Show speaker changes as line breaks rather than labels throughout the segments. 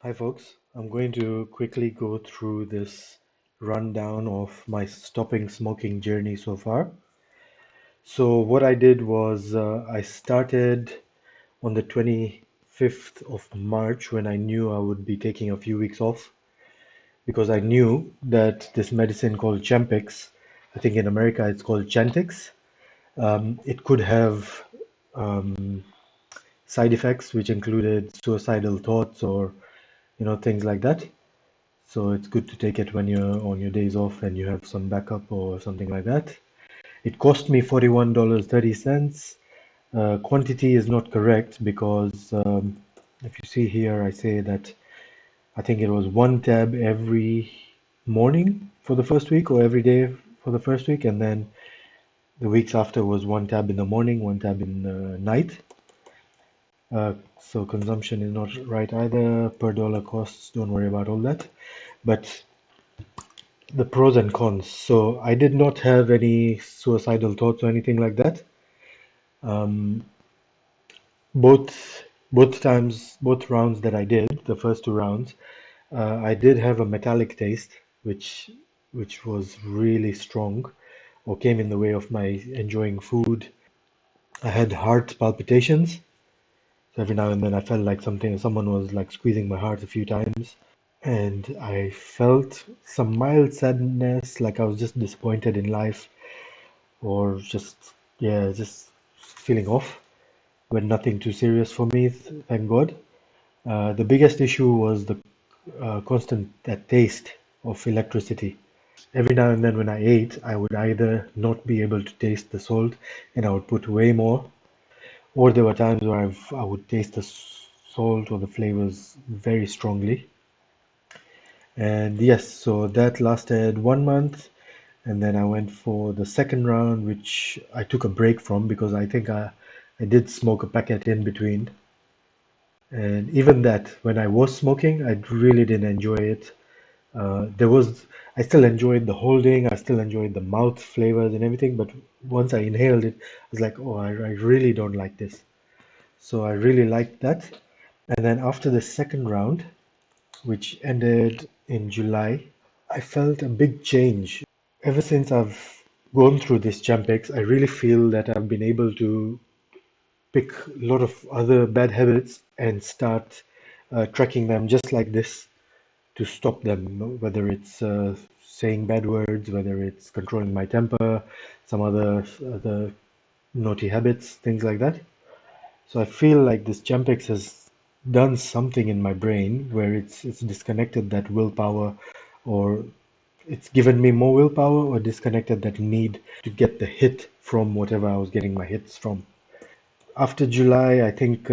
Hi folks, I'm going to quickly go through this rundown of my stopping smoking journey so far. So what I did was I started on the 25th of March when I knew I would be taking a few weeks off because I knew that this medicine called Champix, I think in America it's called Chantix, it could have um, side effects which included suicidal thoughts or things like that. So it's good to take it when you're on your days off and you have some backup or something like that. It cost me $41.30. Quantity is not correct because if you see here, I say that I think it was one tab every morning for the first week or every day for the first week, and then the weeks after was one tab in the morning, one tab in the night. So consumption is not right either. Per dollar costs, don't worry about all that. But the pros and cons. So I did not have any suicidal thoughts or anything like that. Um, both times, both rounds that I did, the first two rounds, I did have a metallic taste, which was really strong, or came in the way of my enjoying food. I had heart palpitations. So every now and then I felt like someone was like squeezing my heart a few times. And I felt some mild sadness, like I was just disappointed in life or just feeling off, but nothing too serious for me, thank God. The biggest issue was the constant that taste of electricity. Every now and then when I ate, I would either not be able to taste the salt and I would put way more, or there were times where I would taste the salt or the flavors very strongly. And yes, so that lasted 1 month. And then I went for the second round, which I took a break from because I think I did smoke a packet in between. And even that, when I was smoking, I really didn't enjoy it. I still enjoyed the holding, I still enjoyed the mouth flavors and everything, but once I inhaled it, I was like, oh, I really don't like this. So I really liked that. And then after the second round, which ended in July, I felt a big change. Ever since I've gone through this Champex, I really feel that I've been able to pick a lot of other bad habits and start tracking them just like this to stop them, whether it's saying bad words, whether it's controlling my temper, some other naughty habits, things like that. So I feel like this Champex has done something in my brain where it's disconnected that willpower, or it's given me more willpower, or disconnected that need to get the hit from whatever I was getting my hits from. After July, I think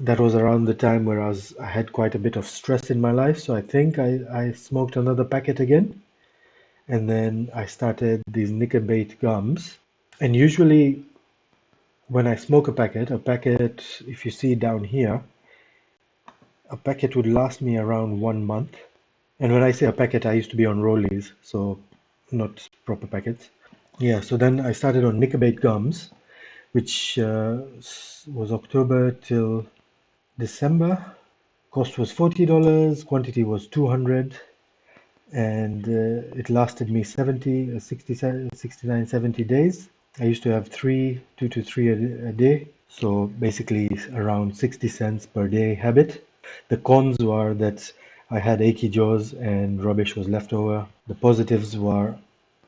that was around the time where I had quite a bit of stress in my life. So I think I smoked another packet again. And then I started these Nicotine gums. And usually when I smoke a packet, if you see down here, a packet would last me around 1 month. And when I say a packet, I used to be on rollies, so not proper packets. Yeah, so then I started on Nicotine gums, which was October till December. Cost was $40, quantity was 200, and it lasted me 69, 70 days. I used to have 2 to 3 a day, so basically around 60 cents per day habit. The cons were that I had achy jaws and rubbish was left over. The positives were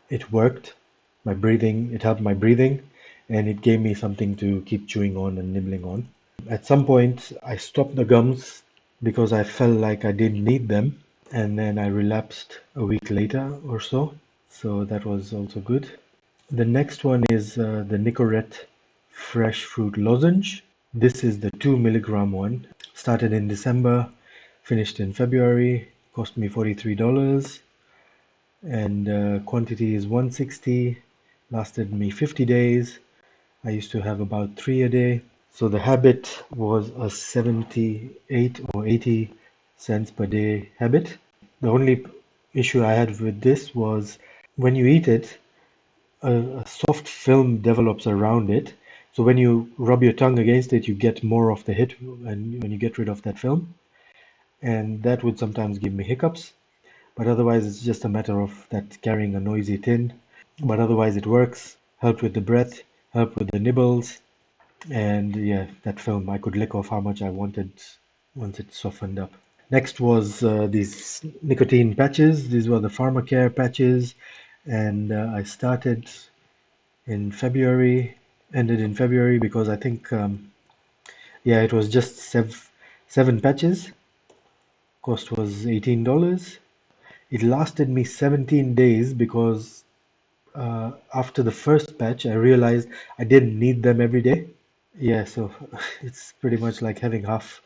it worked, it helped my breathing, and it gave me something to keep chewing on and nibbling on. At some point, I stopped the gums because I felt like I didn't need them, and then I relapsed a week later or so. So that was also good. The next one is the Nicorette Fresh Fruit Lozenge. This is the 2 milligram one. Started in December, finished in February, cost me $43, and quantity is 160, lasted me 50 days. I used to have about 3 a day. So the habit was a 78 or 80 cents per day habit. The only issue I had with this was when you eat it, a soft film develops around it, So when you rub your tongue against it, you get more of the hit, and when you get rid of that film, and that would sometimes give me hiccups. But otherwise, it's just a matter of that carrying a noisy tin. But otherwise, it works. Helped with the breath, helped with the nibbles, and yeah, that film I could lick off how much I wanted once it softened up. Next was these nicotine patches. These were the pharmacare patches, and I started in February, ended in February because I think yeah, it was just seven patches. Cost was $18. It lasted me 17 days because after the first patch, I realized I didn't need them every day. Yeah, so it's pretty much like having half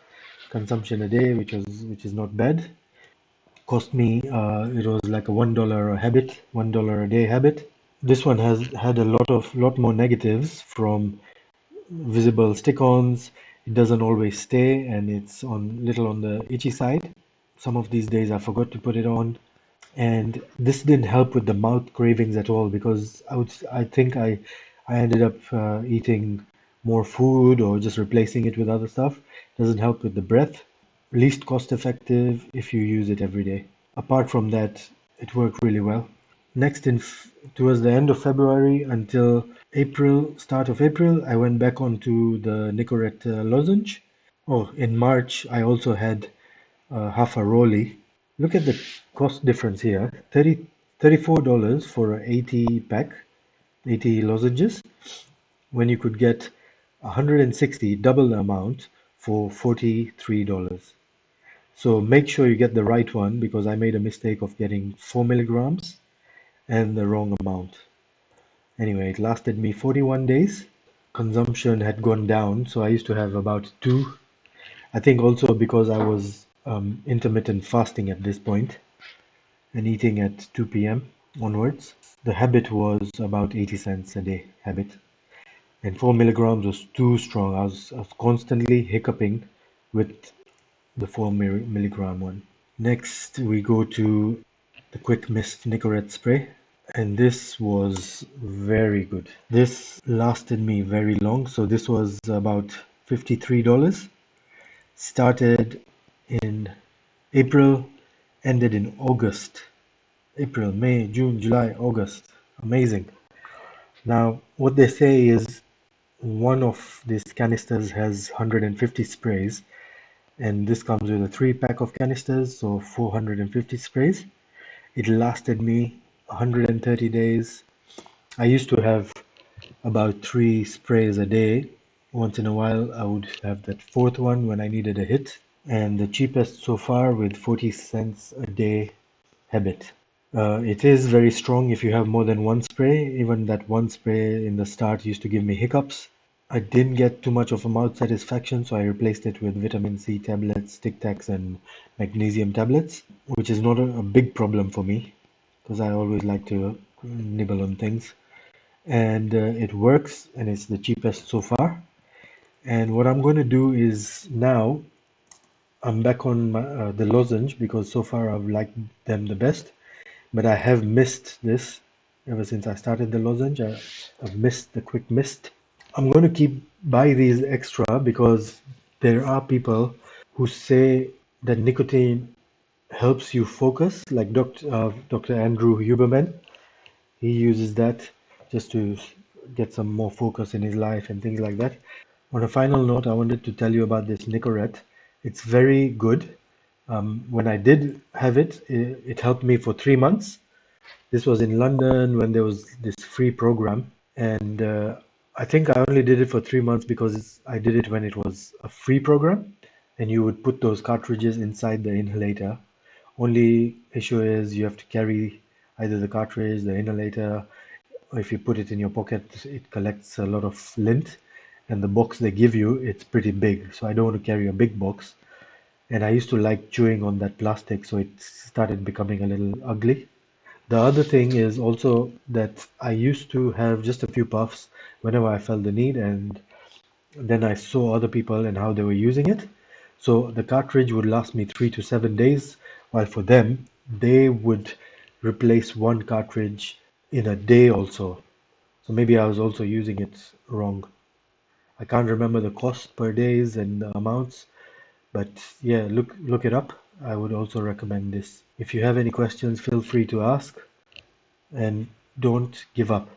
consumption a day, which is not bad. Cost me it was like a $1 a habit, $1 a day habit. This one has had a lot more negatives from visible stick-ons. It doesn't always stay, and it's on little on the itchy side. Some of these days I forgot to put it on, and this didn't help with the mouth cravings at all because I think I ended up eating more food or just replacing it with other stuff. Doesn't help with the breath. Least cost effective if you use it every day. Apart from that, it worked really well. Next, towards the end of February until April, start of April, I went back onto the Nicorette lozenge. Oh, in March, I also had half a rolly. Look at the cost difference here. $34 for a 80 pack, 80 lozenges, when you could get 160, double the amount, for $43. So make sure you get the right one because I made a mistake of getting 4 milligrams and the wrong amount. Anyway, it lasted me 41 days. Consumption had gone down, so I used to have about two. I think also because I was intermittent fasting at this point and eating at 2 p.m. onwards. The habit was about 80 cents a day habit. And 4 milligrams was too strong. I was constantly hiccuping with the 4 milligram one. Next, we go to the Quick Mist Nicorette spray. And this was very good. This lasted me very long. So this was about $53. Started in April, ended in August. April, May, June, July, August. Amazing. Now, what they say is one of these canisters has 150 sprays, and this comes with a 3 pack of canisters, so 450 sprays. It lasted me 130 days. I used to have about 3 sprays a day. Once in a while, I would have that fourth one when I needed a hit. And the cheapest so far with 40 cents a day habit. It is very strong if you have more than one spray. Even that one spray in the start used to give me hiccups. I didn't get too much of a mouth satisfaction, so I replaced it with vitamin C tablets, Tic Tacs, and magnesium tablets, which is not a big problem for me because I always like to nibble on things. And it works, and it's the cheapest so far. And what I'm going to do is now I'm back on the lozenge because so far I've liked them the best. But I have missed this ever since I started the lozenge. I've missed the quick mist. I'm going to keep buy these extra because there are people who say that nicotine helps you focus, like Dr. Andrew Huberman. He uses that just to get some more focus in his life and things like that. On a final note, I wanted to tell you about this Nicorette. It's very good. When I did have it helped me for 3 months. This was in London when there was this free program, and I think I only did it for 3 months because I did it when it was a free program, and you would put those cartridges inside the inhalator. Only issue is you have to carry either the cartridge, the inhalator, or if you put it in your pocket, it collects a lot of lint, and the box they give you, it's pretty big, so I don't want to carry a big box. And I used to like chewing on that plastic, so it started becoming a little ugly. The other thing is also that I used to have just a few puffs whenever I felt the need, and then I saw other people and how they were using it. So the cartridge would last me 3 to 7 days, while for them, they would replace one cartridge in a day also. So maybe I was also using it wrong. I can't remember the cost per days and the amounts, but yeah, look it up. I would also recommend this. If you have any questions, feel free to ask and don't give up.